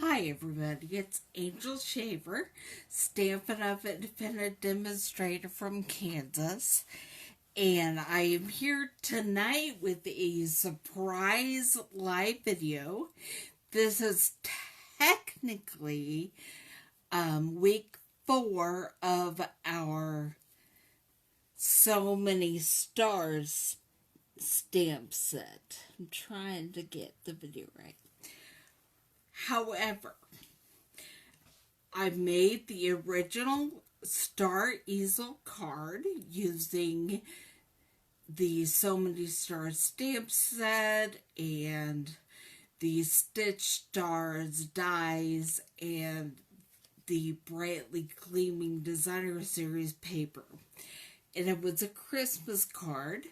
Hi everybody, it's Angel Shaver, Stampin Up Independent Demonstrator from Kansas, and I am here tonight with a surprise live video. This is technically week 4 of our So Many Stars stamp set. I'm trying to get the video right. However, I made the original Star Easel card using the So Many Stars stamp set and the Stitch Stars dies and the brightly gleaming Designer Series paper. And it was a Christmas card,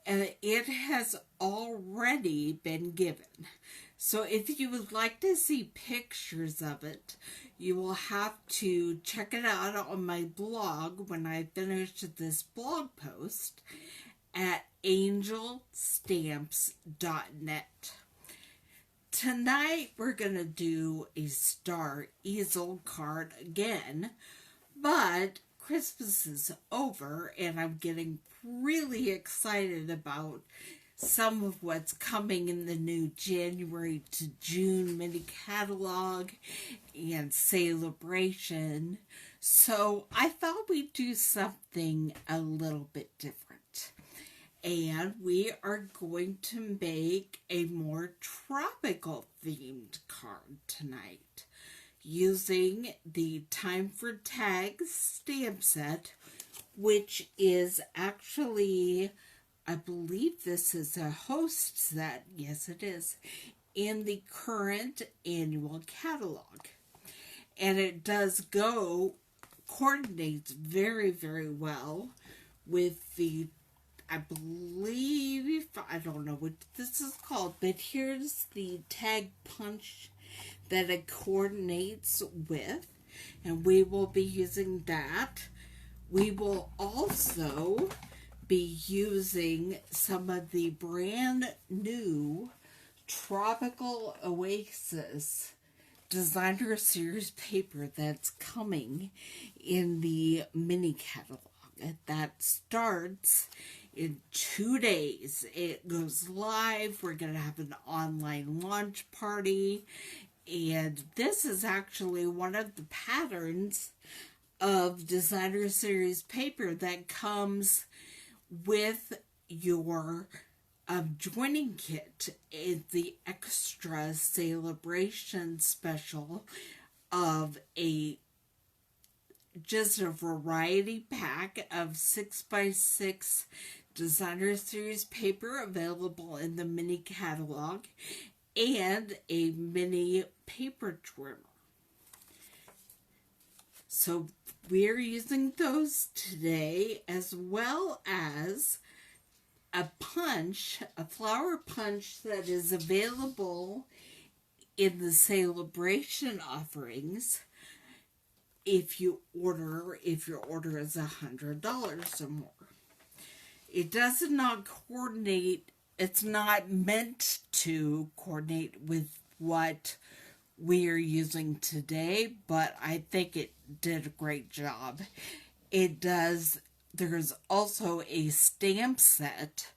and it has already been given. So if you would like to see pictures of it, you will have to check it out on my blog when I finish this blog post at angelstamps.net. Tonight we're going to do a Star Easel card again, but Christmas is over and I'm getting really excited about some of what's coming in the new January to June mini catalog and Sale-a-Bration. So I thought we'd do something a little bit different. And we are going to make a more tropical themed card tonight using the Time for Tags stamp set, which is actually, I believe this is a host set, yes it is, in the current annual catalog. And it does coordinates very, very well with the, I believe, I don't know what this is called, but here's the tag punch that it coordinates with, and we will be using that. We will also be using some of the brand new Tropical Oasis Designer Series paper that's coming in the mini catalog. That starts in 2 days. It goes live. We're going to have an online launch party. And this is actually one of the patterns of Designer Series paper that comes with your joining kit. Is the extra Sale-a-Bration special of just a variety pack of 6x6 Designer Series paper available in the mini catalog and a mini paper trimmer. So we're using those today, as well as a punch, a flower punch that is available in the Sale-a-Bration offerings if your order is $100 or more. It does not coordinate, it's not meant to coordinate with what we're using today, but I think it did a great job. It does. There's also a stamp set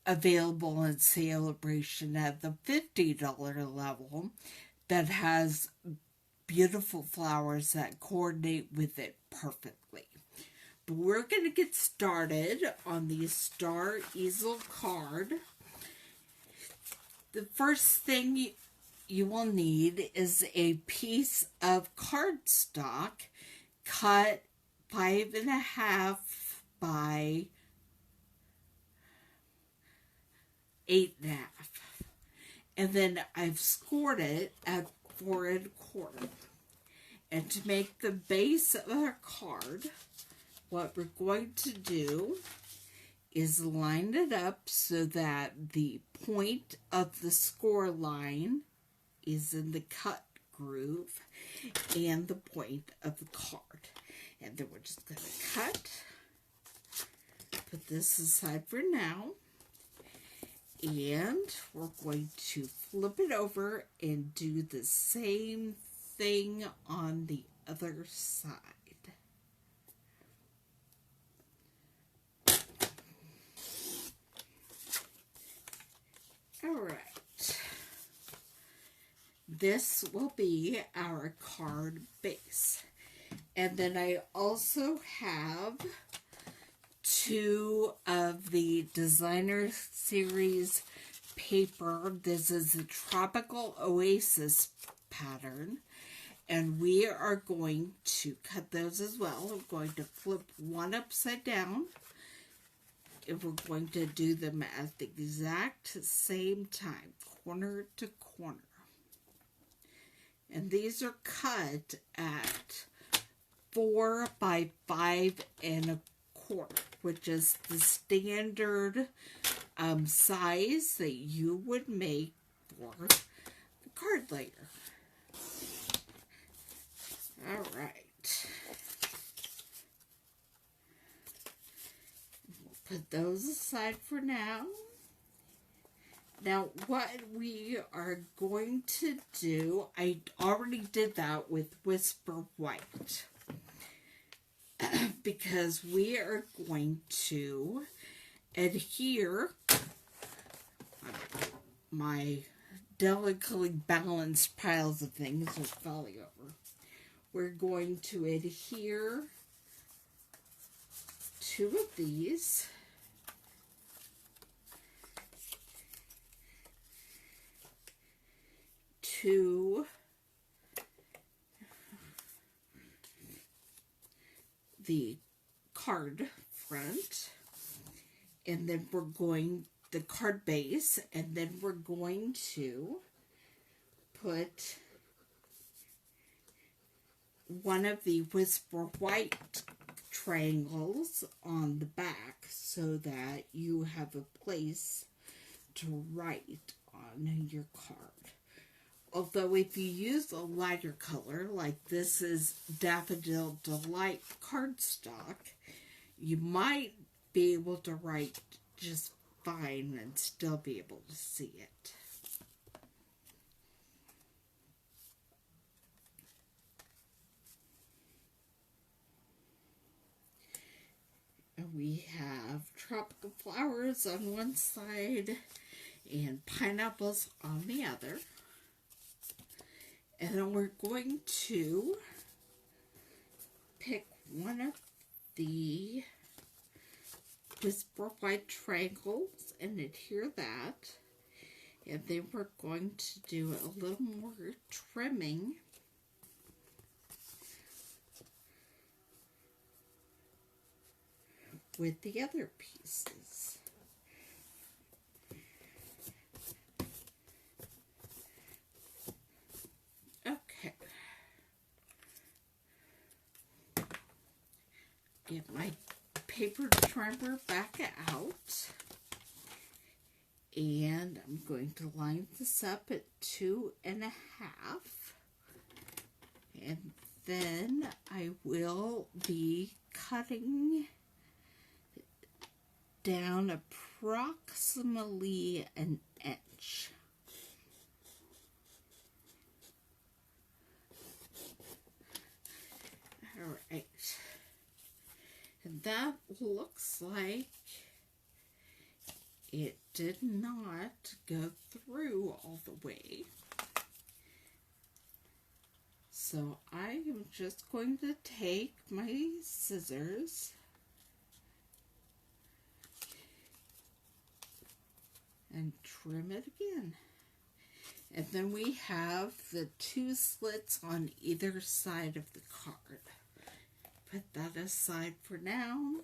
available in Sale-a-Bration at the $50 level that has beautiful flowers that coordinate with it perfectly. But we're going to get started on the Star Easel card. The first thing you will need is a piece of cardstock cut 5.5 by 8.5, and then I've scored it at 4 1/4. And to make the base of our card, what we're going to do is line it up so that the point of the score line is in the cut groove and the point of the card. And then we're just going to cut, put this aside for now, And we're going to flip it over and do the same thing on the other side. All right. This will be our card base. And then I also have 2 of the Designer Series paper. This is a Tropical Oasis pattern. And we are going to cut those as well. We're going to flip one upside down. And we're going to do them at the exact same time, corner to corner. And these are cut at 4 by 5 1/4, which is the standard size that you would make for the card layer. All right. We'll put those aside for now. Now, what we are going to do, I already did that with Whisper White. Because we are going to adhere my delicately balanced piles of things are falling over. We're going to adhere 2 of these. To the card front, and then we're going the card base, and then we're going to put one of the Whisper White triangles on the back so that you have a place to write on your card. Although if you use a lighter color, like this is Daffodil Delight cardstock, you might be able to write just fine and still be able to see it. And we have tropical flowers on one side and pineapples on the other. And then we're going to pick one of the Whisper White triangles and adhere that. And then we're going to do a little more trimming. With the other pieces. Okay. Get my paper trimmer back out. And I'm going to line this up at 2.5. And then I will be cutting down approximately an inch. All right. And that looks like it did not go through all the way. So I am just going to take my scissors and trim it again. And then we have the 2 slits on either side of the card. Put that aside for now.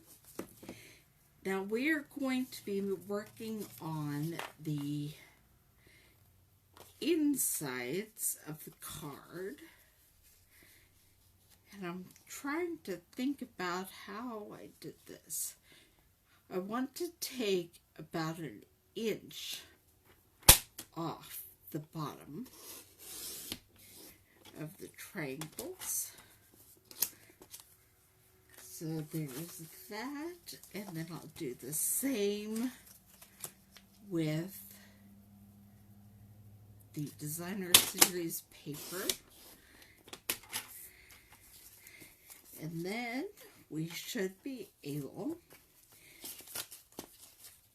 Now we are going to be working on the insides of the card. And I'm trying to think about how I did this. I want to take about an inch off the bottom of the triangles. So there's that, and then I'll do the same with the Designer Series paper. And then we should be able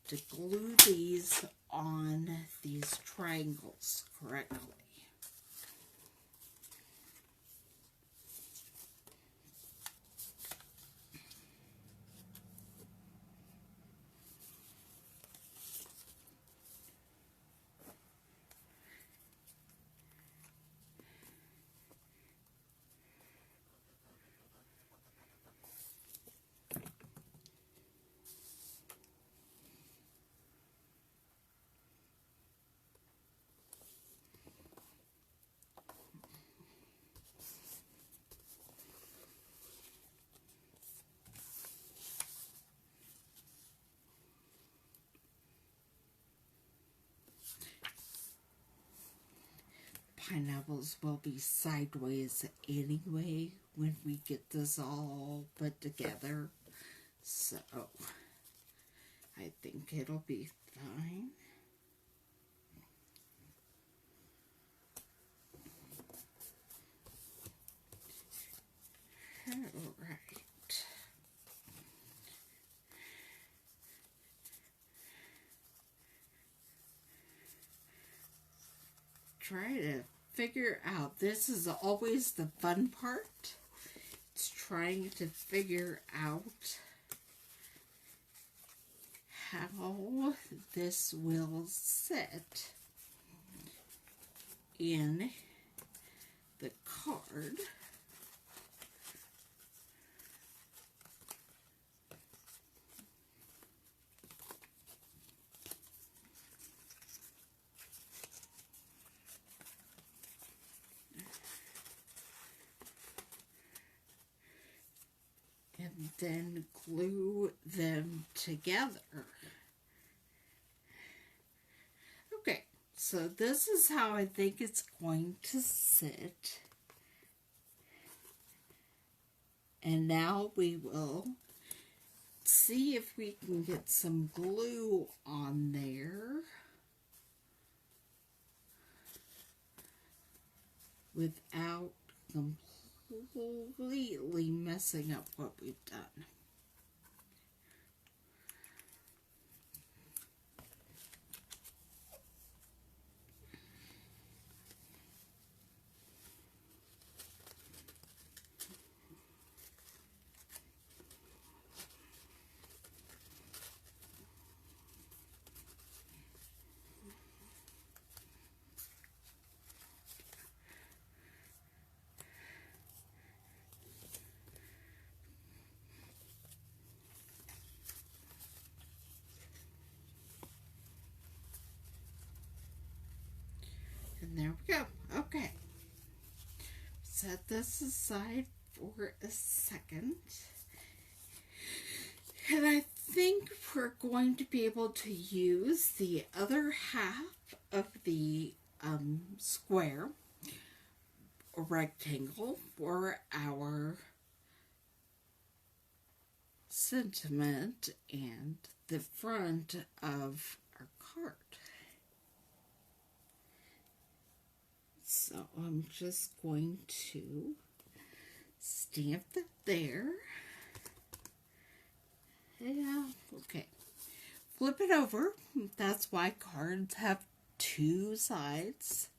to glue these on these triangles correctly. Pineapples will be sideways anyway when we get this all put together, so I think it'll be fine. All right. Try to figure out, this is always the fun part. It's trying to figure out how this will sit in the card. And then glue them together. Okay, so this is how I think it's going to sit. And now we will see if we can get some glue on there without completely messing up what we've done. And there we go. Okay. Set this aside for a second. And I think we're going to be able to use the other half of the square or rectangle for our sentiment and the front of our card. So I'm just going to stamp that there. Yeah, okay. Flip it over. That's why cards have two sides.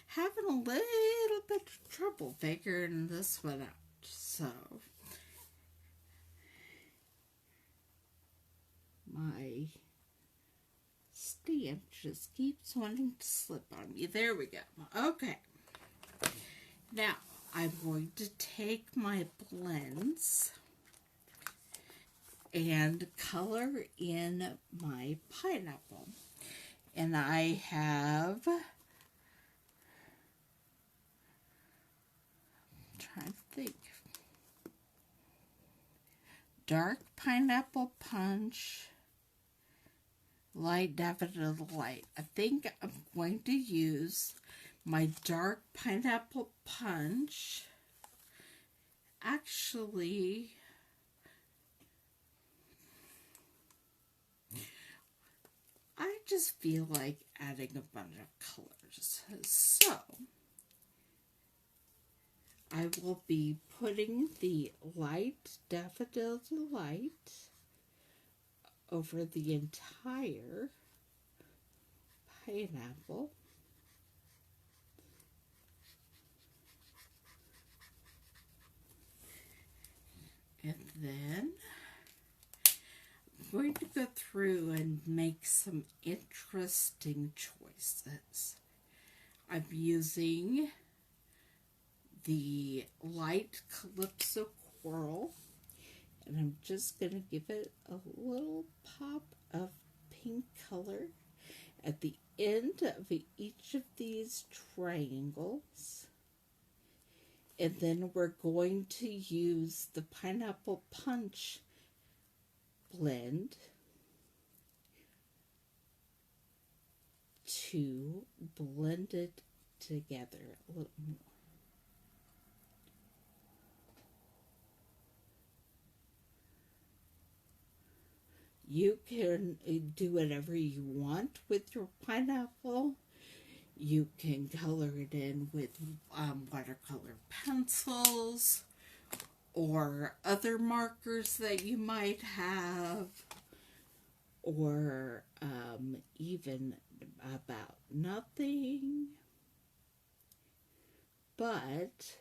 Having a little bit of trouble figuring this one out, so my stamp just keeps wanting to slip on me. There we go. Okay. Now, I'm going to take my blends and color in my pineapple. And I have, I'm trying to think, dark pineapple punch, light daffodil light. I think I'm going to use my dark pineapple punch. Actually, I just feel like adding a bunch of colors. So, I will be putting the light daffodil delight over the entire pineapple. And then I'm going to go through and make some interesting choices. I'm using the light Calypso Coral, and I'm just going to give it a little pop of pink color at the end of each of these triangles. And then we're going to use the Pineapple Punch blend to blend it together a little more. You can do whatever you want with your pineapple. You can color it in with watercolor pencils or other markers that you might have, or even about nothing. But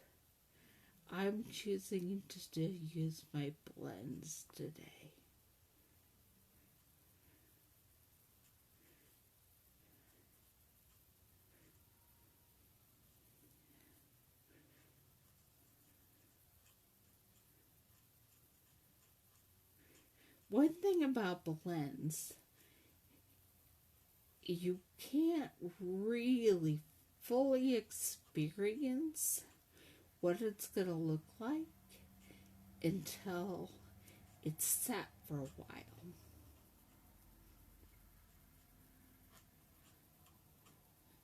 I'm choosing to use my blends today. One thing about blends, you can't really fully experience what it's going to look like until it's sat for a while.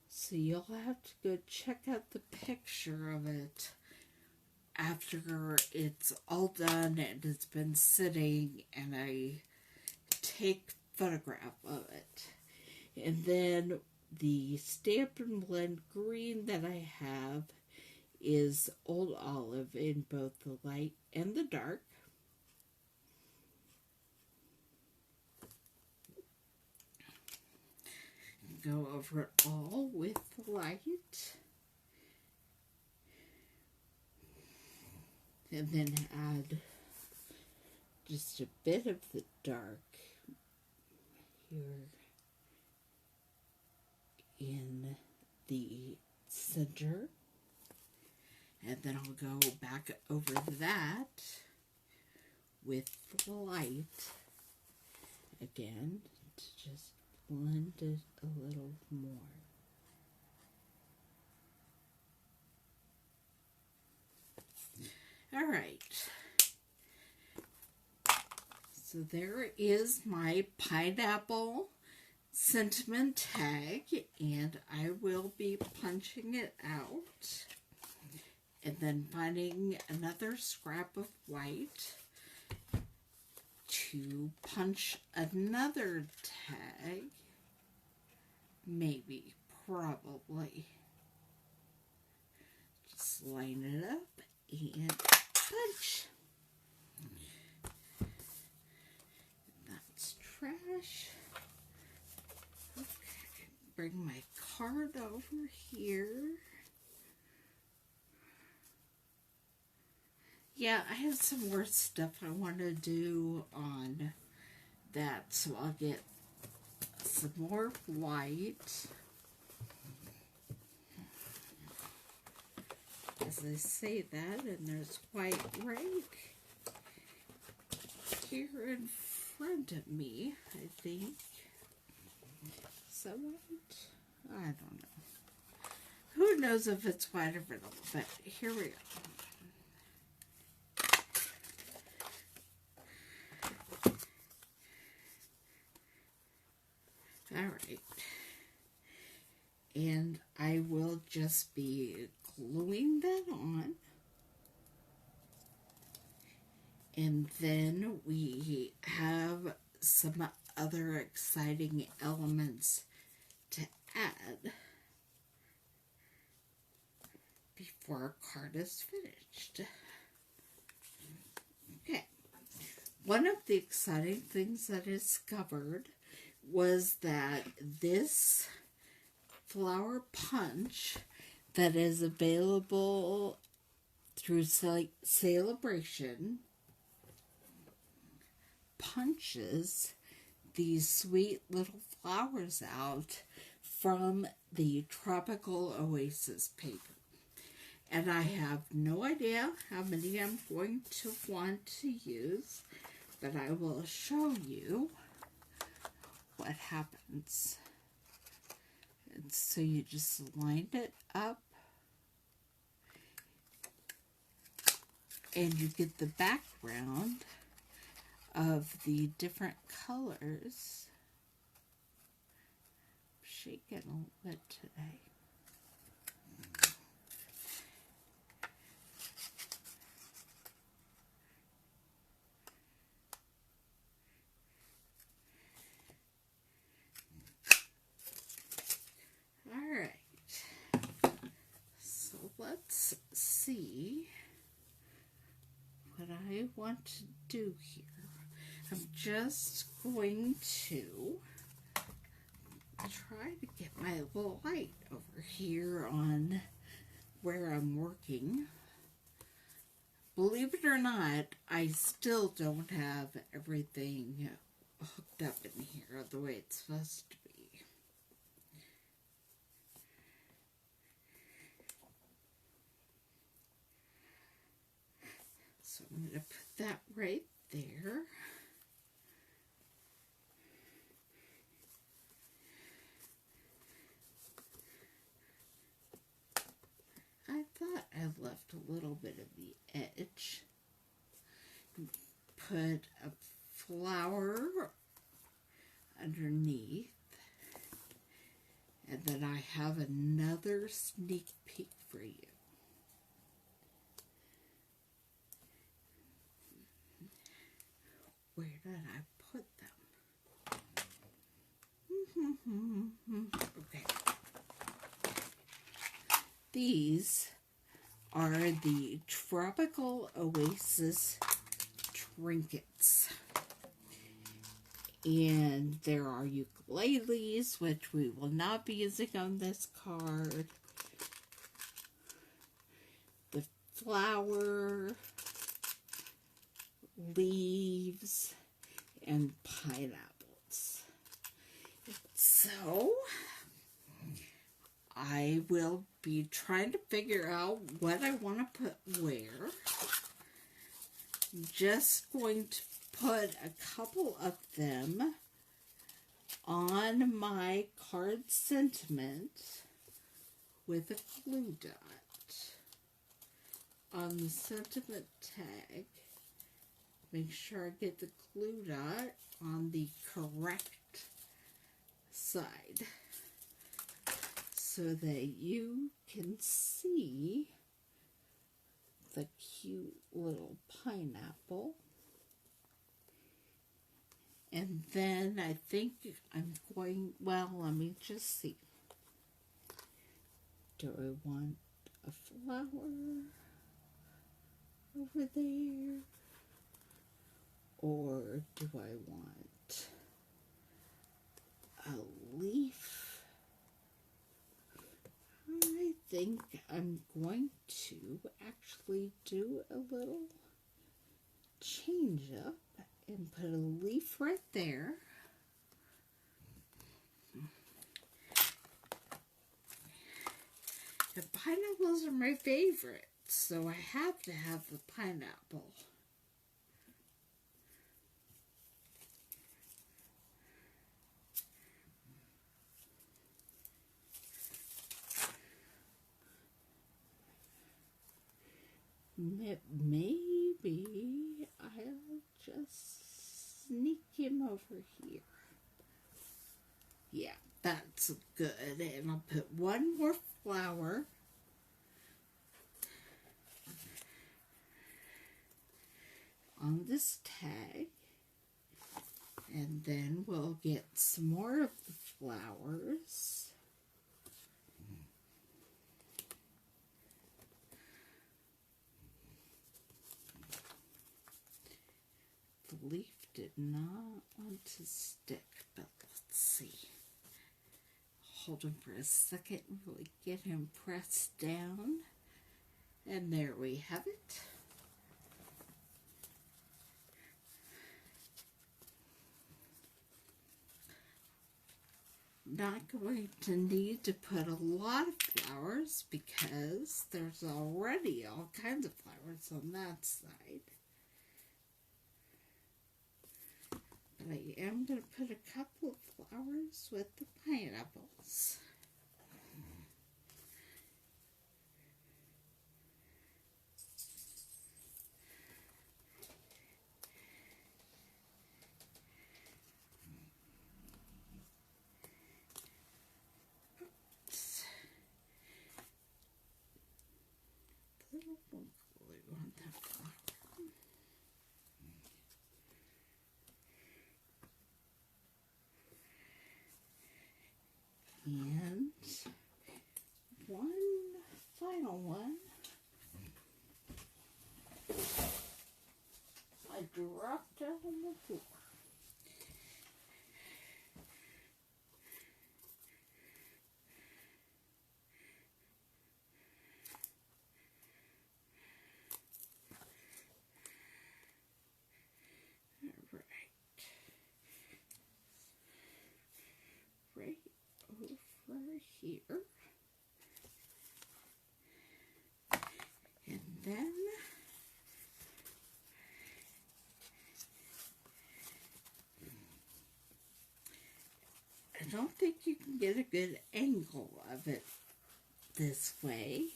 So you'll have to go check out the picture of it after it's all done and it's been sitting, and I take photograph of it. And then the Stampin' Blend green that I have is Old Olive in both the light and the dark. Go over it all with light. And then add just a bit of the dark here in the center. And then I'll go back over that with light again to just blend it a little more. All right, so there is my pineapple sentiment tag, and I will be punching it out and then finding another scrap of white to punch another tag, maybe, probably. Just line it up and punch. That's trash. Okay, bring my card over here. Yeah, I have some more stuff I want to do on that, so I'll get some more white. As I say that, and there's white right here in front of me, I think. Is that white? I don't know. Who knows if it's white or vanilla, but here we go. Alright. And I will just be gluing that on. And then we have some other exciting elements to add before our card is finished. Okay. One of the exciting things I discovered was that this flower punch that is available through Sale-a-Bration punches these sweet little flowers out from the Tropical Oasis paper. And I have no idea how many I'm going to want to use, but I will show you what happens. And so you just line it up and you get the background of the different colors. I'm shaking a little bit today. Let's see what I want to do here. I'm just going to try to get my little light over here on where I'm working. Believe it or not, I still don't have everything hooked up in here the way it's supposed to be. So I'm going to put that right there. I thought I left a little bit of the edge. Put a flower underneath. And then I have another sneak peek for you. Where did I put them? Okay. These are the Tropical Oasis trinkets. And there are ukuleles, which we will not be using on this card. The flower, leaves, and pineapples. So I will be trying to figure out what I want to put where. I'm just going to put a couple of them on my card sentiment with a glue dot on the sentiment tag. Make sure I get the glue dot on the correct side so that you can see the cute little pineapple. And then I think I'm going, well, let me just see. Do I want a flower over there? Or do I want a leaf? I think I'm going to actually do a little change up and put a leaf right there. The pineapples are my favorite, so I have to have the pineapple. Maybe I'll just sneak him over here. Yeah, that's good. And I'll put one more flower on this tag. And then we'll get some more of the flowers. The leaf did not want to stick, but let's see. Hold him for a second and really get him pressed down. And there we have it. Not going to need to put a lot of flowers because there's already all kinds of flowers on that side. But I am going to put a couple of flowers with the pineapples. Little glue on that flower. And one final one. I dropped it on the floor. Right over here. And then I don't think you can get a good angle of it this way.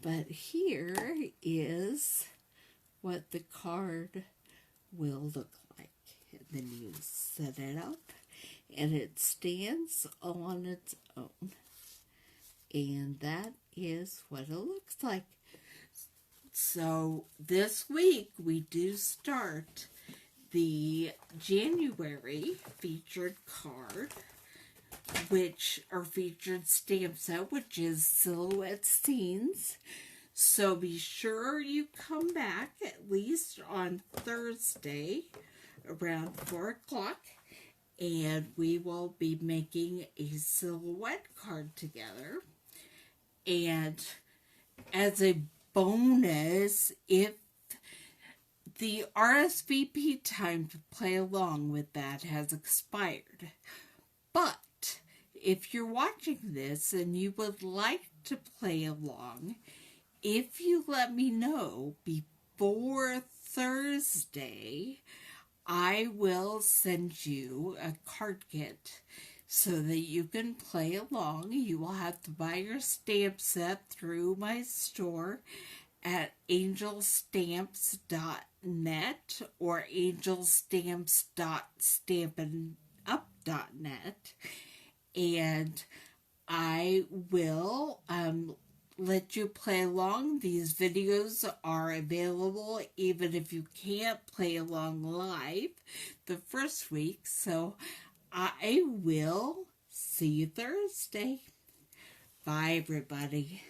But here is what the card will look like. And then you set it up and it stands on its own. And that is what it looks like. So this week we do start the January featured card, which are featured stamp set, which is Silhouette Scenes. So be sure you come back at least on Thursday around 4 o'clock, and we will be making a silhouette card together. And as a bonus, if the RSVP time to play along with that has expired, but if you're watching this and you would like to play along, if you let me know before Thursday, I will send you a card kit so that you can play along. You will have to buy your stamp set through my store at angelstamps.net or angelstamps.stampinup.net, and I will let you play along. These videos are available even if you can't play along live the first week. So I will see you Thursday. Bye, everybody.